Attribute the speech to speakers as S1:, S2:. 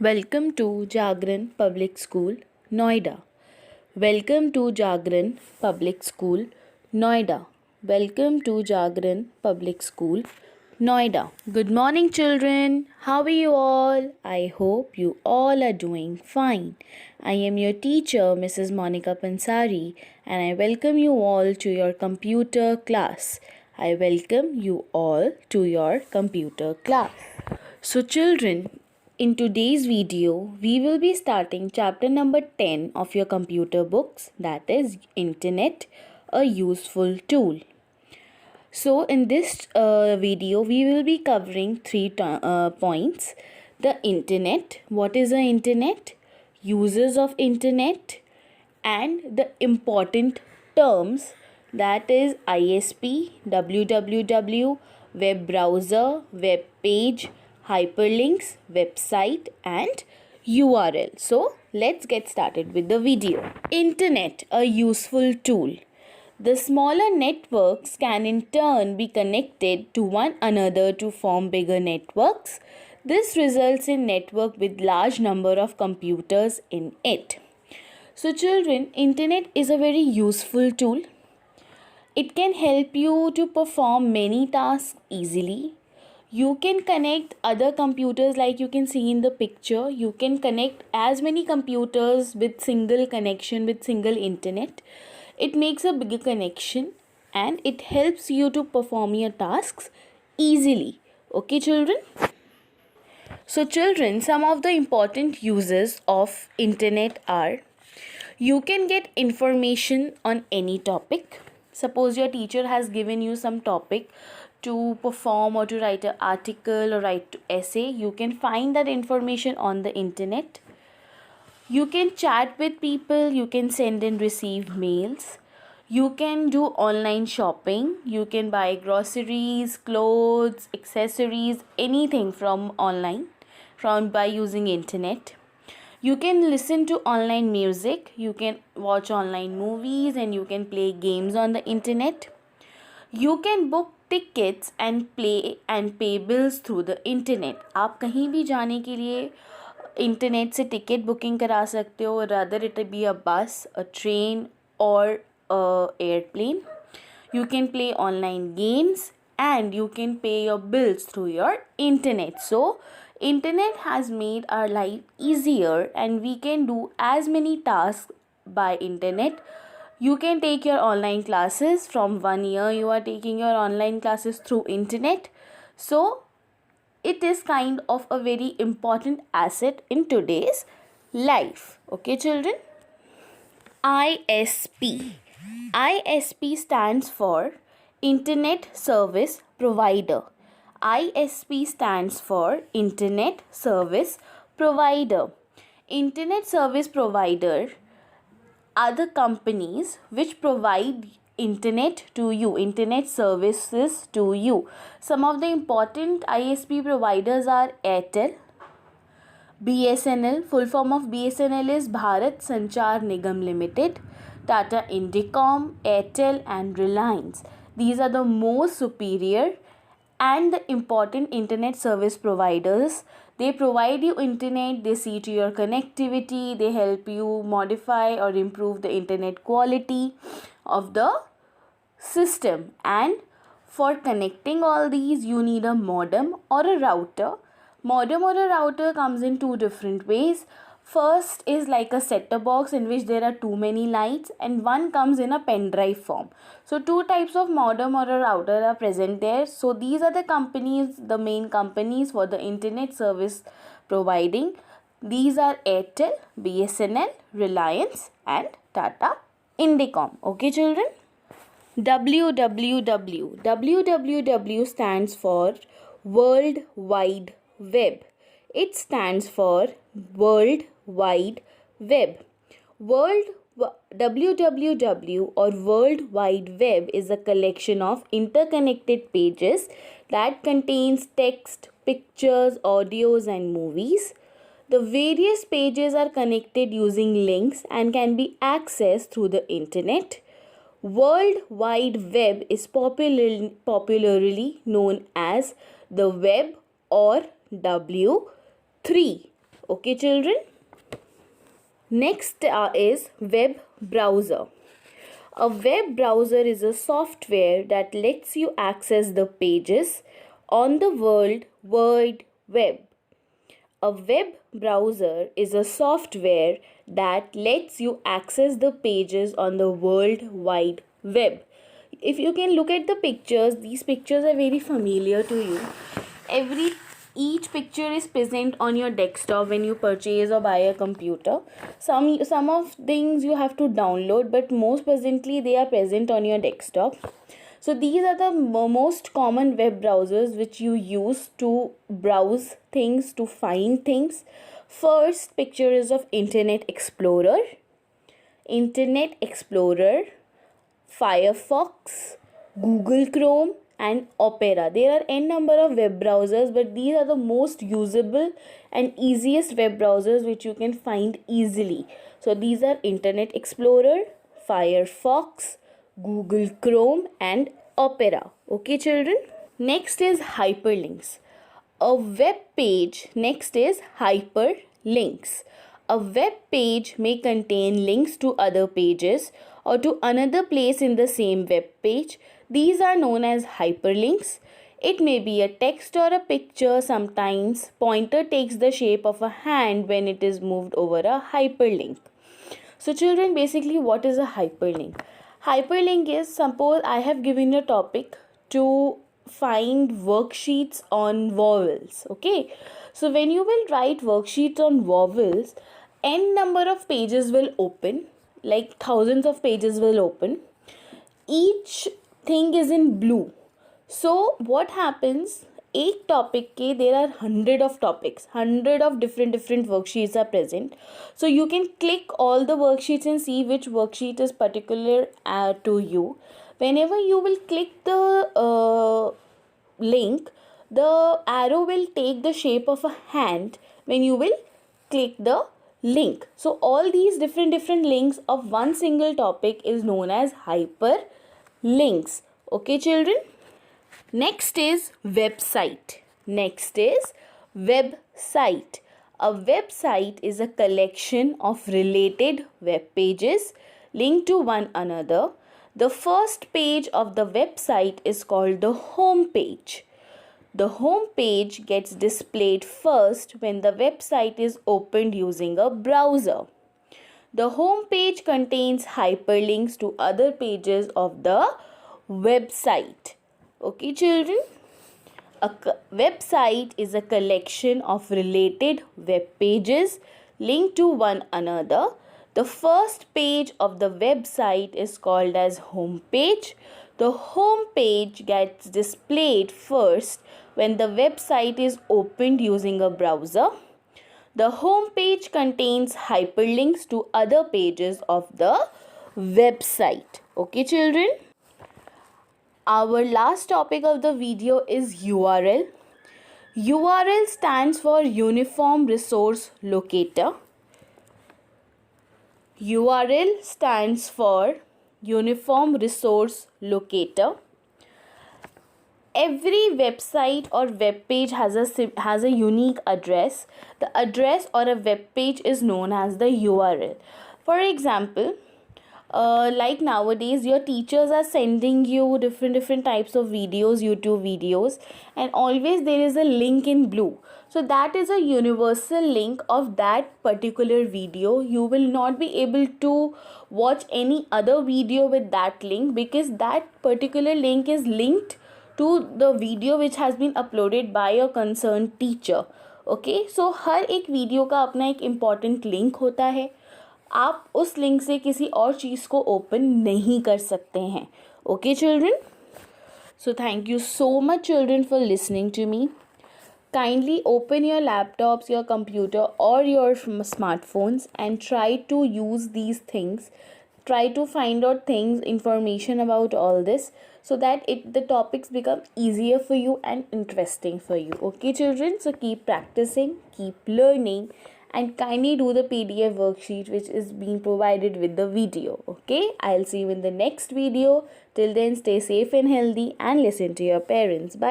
S1: Welcome to Jagran Public School, Noida. Welcome to Jagran Public School, Noida. Welcome to Jagran Public School, Noida. Good morning, children. How are you all? I hope you all are doing fine. I am your teacher, Mrs. Monica Pansari, and I welcome you all to your computer class. I welcome you all to your computer class. So, children, in today's video, we will be starting chapter number 10 of your computer books, that is Internet, a useful tool. So, in this video, we will be covering three points. The Internet, what is the Internet, uses of Internet, and the important terms, that is ISP, www, web browser, web page, hyperlinks, website, and URL. So let's get started with the video. Internet, a useful tool. The smaller networks can in turn be connected to one another to form bigger networks. This results in network with large number of computers in it. So children, internet is a very useful tool. It can help you to perform many tasks easily. You can connect other computers like you can see in the picture. You can connect as many computers with single connection, with single internet. It makes a bigger connection and it helps you to perform your tasks easily. Okay, children? So children, some of the important uses of internet are: you can get information on any topic. Suppose your teacher has given you some topic to perform or to write an article or write an essay. You can find that information on the internet. You can chat with people. You can send and receive mails. You can do online shopping. You can buy groceries, clothes, accessories, anything from online by using internet. You can listen to online music, you can watch online movies, and you can play games on the internet. You can book tickets and pay bills through the internet. आप कहीं भी जाने के लिए internet से ticket booking करा सकते हो, rather it be a bus, a train or a airplane. You can play online games and you can pay your bills through your internet. So internet has made our life easier and we can do as many tasks by internet. You can take your online classes. From 1 year you are taking your online classes through internet. So it is kind of a very important asset in today's life. Okay, children? ISP. ISP stands for Internet Service Provider. ISP stands for Internet Service Provider. Internet Service Provider are the companies which provide internet to you, internet services to you. Some of the important ISP providers are Airtel, BSNL, full form of BSNL is Bharat Sanchar Nigam Limited, Tata Indicom, Airtel and Reliance. These are the most superior and the important internet service providers. They provide you internet, they see to your connectivity, they help you modify or improve the internet quality of the system. And for connecting all these, you need a modem or a router. Modem or a router comes in two different ways. First is like a set-top box in which there are too many lines, and one comes in a pen drive form. So two types of modem or a router are present there. So these are the companies, the main companies for the internet service providing. These are Airtel, BSNL, Reliance and Tata Indicom. Okay, children? WWW. WWW stands for World Wide Web. It stands for World Wide Web. WWW or World Wide Web is a collection of interconnected pages that contains text, pictures, audios and movies. The various pages are connected using links and can be accessed through the internet. World Wide Web is popularly known as the web or W3. Okay, children? Next is web browser. A web browser is a software that lets you access the pages on the World Wide Web. A web browser is a software that lets you access the pages on the World Wide Web. If you can look at the pictures, these pictures are very familiar to you. Each picture is present on your desktop when you purchase or buy a computer. Some of things you have to download, but most presently they are present on your desktop. So these are the most common web browsers which you use to browse things, to find things. First picture is of Internet Explorer, Firefox, Google Chrome and Opera. There are n number of web browsers, but these are the most usable and easiest web browsers which you can find easily. So these are Internet Explorer, Firefox, Google Chrome and Opera. Okay, children? Next is hyperlinks. A web page. Next is hyperlinks. A web page may contain links to other pages or to another place in the same web page. These are known as hyperlinks. It may be a text or a picture. Sometimes pointer takes the shape of a hand when it is moved over a hyperlink. So children, basically what is a hyperlink? Hyperlink is, suppose I have given a topic to find worksheets on vowels. Okay, so when you will write worksheets on vowels, n number of pages will open, like thousands of pages will open. Each thing is in blue. So what happens, एक topic के there are hundred of topics, hundred of different worksheets are present. So you can click all the worksheets and see which worksheet is particular to you. Whenever you will click the link, the arrow will take the shape of a hand when you will click the link. So all these different links of one single topic is known as hyperlinks. Okay, children? Next is website. A website is a collection of related web pages linked to one another. The first page of the website is called the home page. The home page gets displayed first when the website is opened using a browser. The home page contains hyperlinks to other pages of the website. Okay, children? A website is a collection of related web pages linked to one another. The first page of the website is called as home page. The home page gets displayed first when the website is opened using a browser. The home page contains hyperlinks to other pages of the website. Okay, children? Our last topic of the video is URL. URL stands for Uniform Resource Locator. URL stands for Uniform Resource Locator. Every website or web page has a unique address. The address or a web page is known as the URL. For example, like nowadays your teachers are sending you different types of videos, YouTube videos, and always there is a link in blue. So that is a universal link of that particular video. You will not be able to watch any other video with that link because that particular link is linked to the video which has been uploaded by your concerned teacher. Okay, so हर एक video का अपना एक important link होता है. आप उस link से किसी और चीज़ को ओपन नहीं कर सकते हैं. Okay children? So thank you so much children for listening to me. Kindly open your laptops, your computer or your smartphones and try to use these things. Try to find out things, information about all this so that the topics become easier for you and interesting for you. Okay children, so keep practicing, keep learning and kindly do the PDF worksheet which is being provided with the video. Okay, I'll see you in the next video. Till then, stay safe and healthy and listen to your parents. Bye.